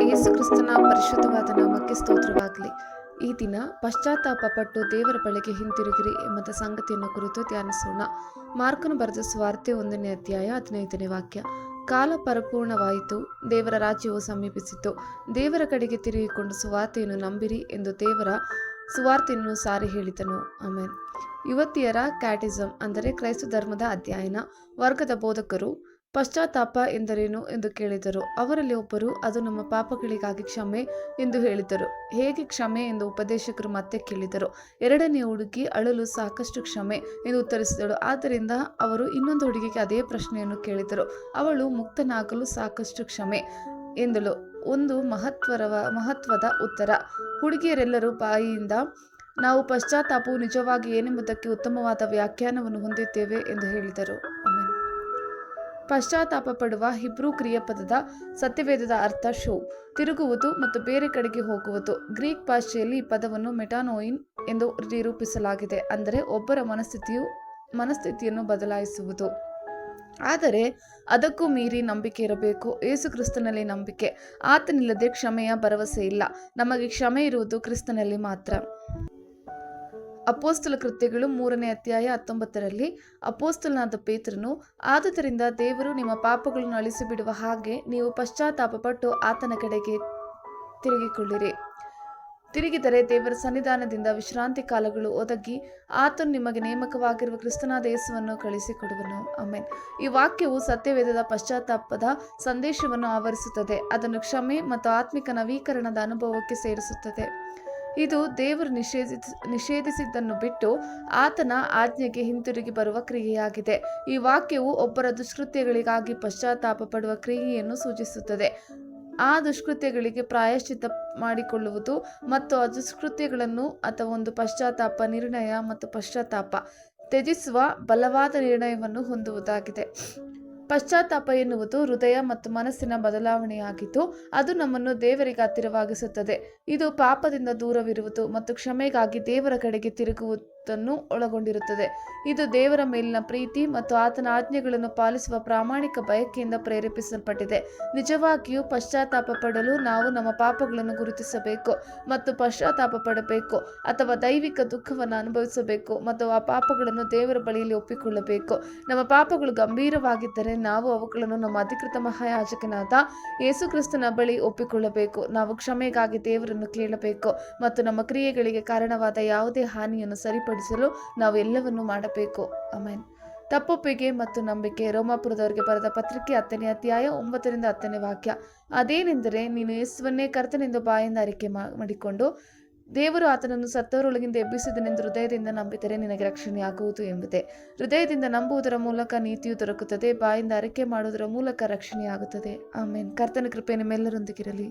ಯೇಸು ಕ್ರಿಸ್ತನ ಪರಿಶುದ್ಧವಾದ ನಾಮಕ್ಕೆ ಸ್ತೋತ್ರವಾಗಲಿ. ಈ ದಿನ ಪಶ್ಚಾತ್ತಾಪ ಪಟ್ಟು ದೇವರ ಬಳಿಗೆ ಹಿಂತಿರುಗಿರಿ ಎಂಬ ಸಂಗತಿಯನ್ನು ಕುರಿತು ಧ್ಯಾನಿಸೋಣ. ಮಾರ್ಕನು ಬರೆದ ಸುವಾರ್ತೆ 1ನೇ ಅಧ್ಯಾಯ 15ನೇ ವಾಕ್ಯ. ಕಾಲ ಪರಿಪೂರ್ಣವಾಯಿತು, ದೇವರ ರಾಜ್ಯವು ಸಮೀಪಿಸಿತು. ದೇವರ ಕಡೆಗೆ ತಿರುಗಿಕೊಂಡು ಸುವಾರ್ತೆಯನ್ನು ನಂಬಿರಿ ಎಂದು ದೇವರ ಸುವಾರ್ತೆಯನ್ನು ಸಾರಿ ಹೇಳಿದನು. ಆಮೇನ್. ಯುವತಿಯರ ಕ್ಯಾಟಿಸಮ್ ಅಂದರೆ ಕ್ರೈಸ್ತ ಧರ್ಮದ ಅಧ್ಯಯನ ವರ್ಗದ ಬೋಧಕರು ಪಶ್ಚಾತ್ತಾಪ ಎಂದರೇನು ಎಂದು ಕೇಳಿದರು. ಅವರಲ್ಲಿ ಒಬ್ಬರು, ಅದು ನಮ್ಮ ಪಾಪಗಳಿಗಾಗಿ ಕ್ಷಮೆ ಎಂದು ಹೇಳಿದರು. ಹೇಗೆ ಕ್ಷಮೆ ಎಂದು ಉಪದೇಶಕರು ಮತ್ತೆ ಕೇಳಿದರು. ಎರಡನೇ ಹುಡುಗಿ ಅಳಲು ಸಾಕಷ್ಟು ಕ್ಷಮೆ ಎಂದು ಉತ್ತರಿಸಿದಳು. ಆದ್ದರಿಂದ ಅವರು ಇನ್ನೊಂದು ಹುಡುಗಿಗೆ ಅದೇ ಪ್ರಶ್ನೆಯನ್ನು ಕೇಳಿದರು. ಅವಳು ಮುಕ್ತನಾಗಲು ಸಾಕಷ್ಟು ಕ್ಷಮೆ ಎಂದಳು. ಒಂದು ಮಹತ್ವದ ಉತ್ತರ. ಹುಡುಗಿಯರೆಲ್ಲರೂ ಬಾಯಿಯಿಂದ ನಾವು ಪಶ್ಚಾತ್ತಾಪವು ನಿಜವಾಗಿ ಏನೆಂಬುದಕ್ಕೆ ಉತ್ತಮವಾದ ವ್ಯಾಖ್ಯಾನವನ್ನು ಹೊಂದಿದ್ದೇವೆ ಎಂದು ಹೇಳಿದರು. ಪಶ್ಚಾತ್ತಾಪ ಪಡುವ ಹಿಬ್ರೂ ಕ್ರಿಯಾಪದದ ಸತ್ಯವೇದದ ಅರ್ಥ ತಿರುಗುವುದು ಮತ್ತು ಬೇರೆ ಕಡೆಗೆ ಹೋಗುವುದು. ಗ್ರೀಕ್ ಭಾಷೆಯಲ್ಲಿ ಈ ಪದವನ್ನು ಮೆಟಾನೋಯಿನ್ ಎಂದು ನಿರೂಪಿಸಲಾಗಿದೆ, ಅಂದರೆ ಒಬ್ಬರ ಮನಸ್ಥಿತಿಯನ್ನು ಬದಲಾಯಿಸುವುದು. ಆದರೆ ಅದಕ್ಕೂ ಮೀರಿ ನಂಬಿಕೆ ಇರಬೇಕು. ಯೇಸು ಕ್ರಿಸ್ತನಲ್ಲಿ ನಂಬಿಕೆ. ಆತನಿಲ್ಲದೆ ಕ್ಷಮೆಯ ಭರವಸೆ ಇಲ್ಲ. ನಮಗೆ ಕ್ಷಮೆ ಇರುವುದು ಕ್ರಿಸ್ತನಲ್ಲಿ ಮಾತ್ರ. ಅಪೋಸ್ತಲ ಕೃತ್ಯಗಳು 3ನೇ ಅಧ್ಯಾಯ 19ರಲ್ಲಿ ಅಪೋಸ್ತಲನಾದ ಪೇತ್ರನು, ಆದುದರಿಂದ ದೇವರು ನಿಮ್ಮ ಪಾಪಗಳನ್ನು ಅಳಿಸಿಬಿಡುವ ಹಾಗೆ ನೀವು ಪಶ್ಚಾತ್ತಾಪ ಪಟ್ಟು ಆತನ ಕಡೆಗೆ ತಿರುಗಿಕೊಳ್ಳಿರಿ. ತಿರುಗಿದರೆ ದೇವರ ಸನ್ನಿಧಾನದಿಂದ ವಿಶ್ರಾಂತಿ ಕಾಲಗಳು ಒದಗಿ ಆತನು ನಿಮಗೆ ನೇಮಕವಾಗಿರುವ ಕ್ರಿಸ್ತನಾದ ಯೇಸುವನ್ನು ಕಳಿಸಿಕೊಡುವನು. ಆಮೇನ್. ಈ ವಾಕ್ಯವು ಸತ್ಯವೇದದ ಪಶ್ಚಾತ್ತಾಪದ ಸಂದೇಶವನ್ನು ಆವರಿಸುತ್ತದೆ. ಅದನ್ನು ಕ್ಷಮೆ ಮತ್ತು ಆತ್ಮಿಕ ನವೀಕರಣದ ಅನುಭವಕ್ಕೆ ಸೇರಿಸುತ್ತದೆ. ಇದು ದೇವರು ನಿಷೇಧಿಸಿದ್ದನ್ನು ಬಿಟ್ಟು ಆತನ ಆಜ್ಞೆಗೆ ಹಿಂತಿರುಗಿ ಬರುವ ಕ್ರಿಯೆಯಾಗಿದೆ. ಈ ವಾಕ್ಯವು ಒಬ್ಬರ ದುಷ್ಕೃತ್ಯಗಳಿಗಾಗಿ ಪಶ್ಚಾತ್ತಾಪ ಪಡುವ ಕ್ರಿಯೆಯನ್ನು ಸೂಚಿಸುತ್ತದೆ. ಆ ದುಷ್ಕೃತ್ಯಗಳಿಗೆ ಪ್ರಾಯಶ್ಚಿತ್ತ ಮಾಡಿಕೊಳ್ಳುವುದು ಮತ್ತು ಆ ದುಷ್ಕೃತ್ಯಗಳನ್ನು ಅಥವಾ ಒಂದು ಪಶ್ಚಾತ್ತಾಪ ನಿರ್ಣಯ ಮತ್ತು ಪಶ್ಚಾತ್ತಾಪ ತ್ಯಜಿಸುವ ಬಲವಾದ ನಿರ್ಣಯವನ್ನು ಹೊಂದುವುದಾಗಿದೆ. ಪಶ್ಚಾತ್ತಾಪ ಎನ್ನುವುದು ಹೃದಯ ಮತ್ತು ಮನಸ್ಸಿನ ಬದಲಾವಣೆಯಾಗಿದ್ದು ಅದು ನಮ್ಮನ್ನು ದೇವರಿಗೆ ಹತ್ತಿರವಾಗಿಸುತ್ತದೆ. ಇದು ಪಾಪದಿಂದ ದೂರವಿರುವುದು ಮತ್ತು ಕ್ಷಮೆಗಾಗಿ ದೇವರ ಕಡೆಗೆ ತಿರುಗುವುದನ್ನು ಒಳಗೊಂಡಿರುತ್ತದೆ. ಇದು ದೇವರ ಮೇಲಿನ ಪ್ರೀತಿ ಮತ್ತು ಆತನ ಆಜ್ಞೆಗಳನ್ನು ಪಾಲಿಸುವ ಪ್ರಾಮಾಣಿಕ ಬಯಕೆಯಿಂದ ಪ್ರೇರೇಪಿಸಲ್ಪಟ್ಟಿದೆ. ನಿಜವಾಗಿಯೂ ಪಶ್ಚಾತ್ತಾಪ ಪಡಲು ನಾವು ನಮ್ಮ ಪಾಪಗಳನ್ನು ಗುರುತಿಸಬೇಕು ಮತ್ತು ಪಶ್ಚಾತ್ತಾಪ ಪಡಬೇಕು, ಅಥವಾ ದೈವಿಕ ದುಃಖವನ್ನು ಅನುಭವಿಸಬೇಕು ಮತ್ತು ಆ ಪಾಪಗಳನ್ನು ದೇವರ ಬಳಿಯಲ್ಲಿ ಒಪ್ಪಿಕೊಳ್ಳಬೇಕು. ನಮ್ಮ ಪಾಪಗಳು ಗಂಭೀರವಾಗಿದ್ದರೆ ನಾವು ಅವುಗಳನ್ನು ನಮ್ಮ ಅಧಿಕೃತ ಮಹಾಯಾಜಕನಾದ ಯೇಸು ಕ್ರಿಸ್ತನ ಬಳಿ ಒಪ್ಪಿಕೊಳ್ಳಬೇಕು. ನಾವು ಕ್ಷಮೆಗಾಗಿ ದೇವರನ್ನು ಕೇಳಬೇಕು ಮತ್ತು ನಮ್ಮ ಕ್ರಿಯೆಗಳಿಗೆ ಕಾರಣವಾದ ಯಾವುದೇ ಹಾನಿಯನ್ನು ಸರಿಪಡಿಸಲು ನಾವು ಎಲ್ಲವನ್ನೂ ಮಾಡಬೇಕು. ಆಮೆನ್. ತಪ್ಪೊಪ್ಪಿಗೆ ಮತ್ತು ನಂಬಿಕೆ. ರೋಮಾಪುರದವರಿಗೆ ಬರೆದ ಪತ್ರಿಕೆ 10ನೇ ಅಧ್ಯಾಯ 9ರಿಂದ 10ನೇ ವಾಕ್ಯ. ಅದೇನೆಂದರೆ, ನೀನು ಯೇಸುವನ್ನೇ ಕರ್ತನೆಂದು ಬಾಯಿಂದ ಅರಿಕೆ ಮಾಡಿಕೊಂಡು ದೇವರು ಆತನನ್ನು ಸತ್ತವರೊಳಗಿಂದ ಎಬ್ಬಿಸಿದನೆಂದು ಹೃದಯದಿಂದ ನಂಬಿದರೆ ನಿನಗೆ ರಕ್ಷಣೆಯಾಗುವುದು ಎಂಬುದೇ. ಹೃದಯದಿಂದ ನಂಬುವುದರ ಮೂಲಕ ನೀತಿಯು ದೊರಕುತ್ತದೆ, ಬಾಯಿಂದ ಅರಿಕೆ ಮಾಡುವುದರ ಮೂಲಕ ರಕ್ಷಣೆಯಾಗುತ್ತದೆ. ಆಮೇನ್. ಕರ್ತನ ಕೃಪೆ ನಿಮ್ಮೆಲ್ಲರೊಂದಿಗಿರಲಿ.